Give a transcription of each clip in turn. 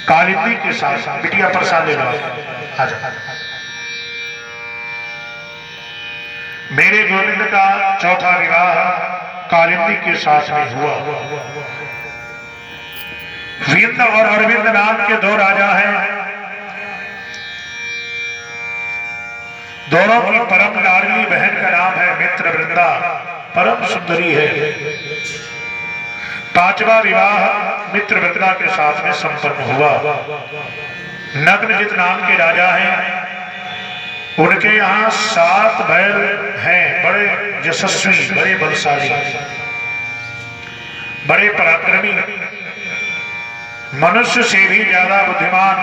कालिंदी के साथ बिटिया प्रसाद ले लो आजा। मेरे गोविंद का चौथा विवाह कालिंदी के साथ में हुआ। विंद और अरविंद नाम के दो राजा हैं। दोनों की परम लाडली बहन का नाम है मित्रवृंदा, परम सुंदरी है। पांचवा विवाह मित्रवृंदा के साथ में संपन्न हुआ। नग्नजित नाम के राजा हैं। उनके यहाँ 7 बैल हैं, बड़े यशस्वी, बड़े बलशाली, बड़े पराक्रमी, मनुष्य से भी ज्यादा बुद्धिमान।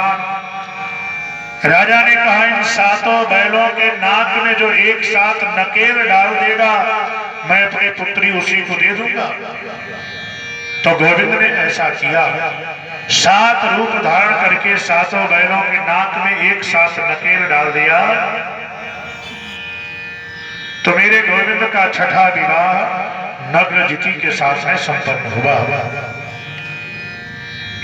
राजा ने कहा इन 7 बैलों के नाक में जो एक साथ नकेल डाल देगा मैं अपनी पुत्री उसी को दे दूंगा। तो गोविंद ने ऐसा किया। 7 रूप धारण करके 7 बैलों के नाक में एक साथ नकेल डाल दिया। तो मेरे गोविंद का छठा विवाह नग्नजिति के साथ में संपन्न हुआ।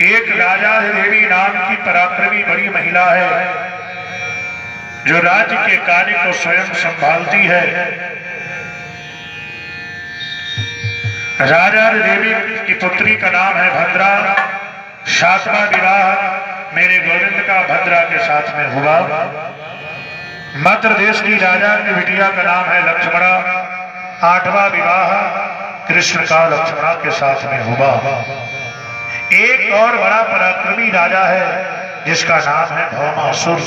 एक राजा देवी नाम की पराक्रमी बड़ी महिला है जो राज्य के कार्य को स्वयं संभालती है। राजा देवी की पुत्री का नाम है भद्रा। 7वां विवाह मेरे गोविंद का भद्रा के साथ में हुआ। मध्य देश की राजा की बिटिया का नाम है लक्ष्मणा। 8वां विवाह कृष्ण का लक्ष्मणा के साथ में हुआ। एक और बड़ा पराक्रमी राजा है जिसका नाम है भौमासुर,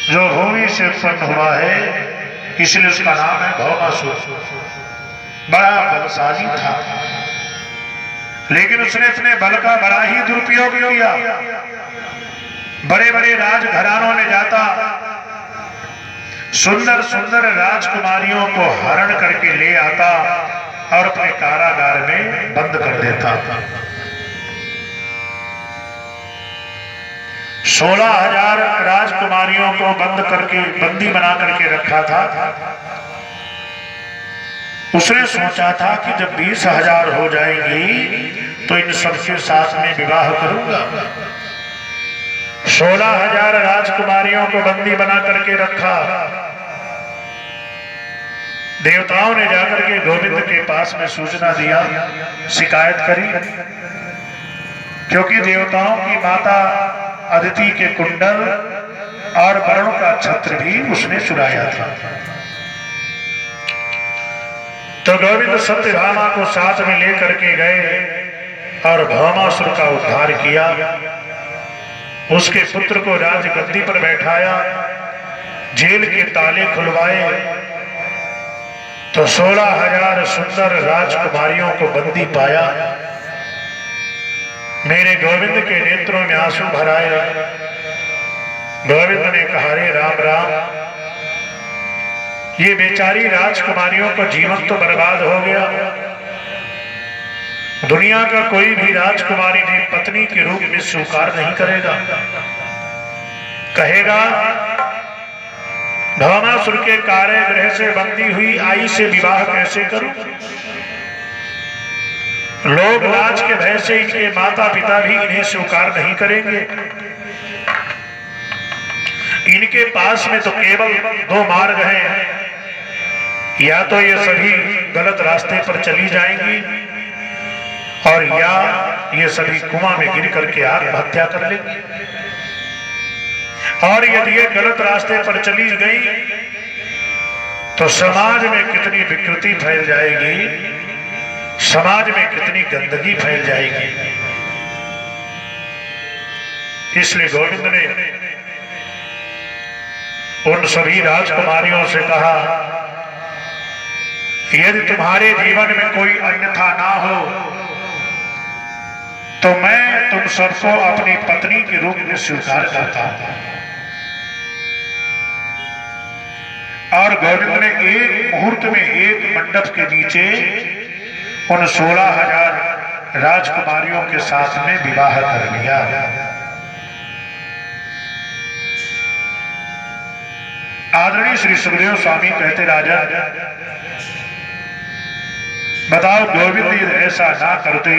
जो भूमि से उत्पन्न हुआ है इसलिए उसका नाम है भौमासुर। बड़ा बलशाली था लेकिन उसने अपने बल का बड़ा ही दुरुपयोग किया। बड़े बड़े राजघरानों में जाता, सुंदर सुंदर राजकुमारियों को हरण करके ले आता और अपने कारागार में बंद कर देता। 16,000 राजकुमारियों को बंद करके बंदी बना करके रखा था। उसने सोचा था कि जब 20,000 हो जाएंगी तो इन सबके साथ में विवाह करूंगा। 16,000 राजकुमारियों को बंदी बना करके रखा। देवताओं ने जाकर के गोविंद के पास में सूचना दिया, शिकायत करी, क्योंकि देवताओं की माता अदिति के कुंडल और वरुण का छत्र भी उसने चुराया था। तो गोविंद सत्यभामा को साथ में लेकर के गए और भौमासुर का उद्धार किया। उसके पुत्र को राजगद्दी पर बैठाया, जेल के ताले खुलवाए तो 16,000 सुंदर राजकुमारियों को बंदी पाया। मेरे गोविंद के नेत्रों में आंसू भराए। गोविंद ने कहा रे राम राम, ये बेचारी राजकुमारियों का जीवन तो बर्बाद हो गया। दुनिया का कोई भी राजकुमारी ने पत्नी के रूप में स्वीकार नहीं करेगा, कहेगा भौमासुर के कारागृह से बंदी हुई आई से विवाह कैसे करूं। लोग लाज के भय से इनके माता पिता भी इन्हें स्वीकार नहीं करेंगे। इनके पास में तो केवल 2 मार्ग हैं, या तो ये सभी गलत रास्ते पर चली जाएंगी और या ये सभी कुआं में गिर करके आत्महत्या कर लेंगी। और यदि ये गलत रास्ते पर चली गई तो समाज में कितनी विकृति फैल जाएगी, समाज में कितनी गंदगी फैल जाएगी। इसलिए गोविंद ने उन सभी राजकुमारियों से कहा, यदि तुम्हारे जीवन में कोई अन्यथा ना हो तो मैं तुम सबको अपनी पत्नी के रूप में स्वीकार करता हूं। और गोविंद ने एक मुहूर्त में एक मंडप के नीचे उन 16,000 राजकुमारियों के साथ में विवाह कर लिया। आदरणीय श्री सुखदेव स्वामी कहते, राजा बताओ गोविंद यदि ऐसा ना करते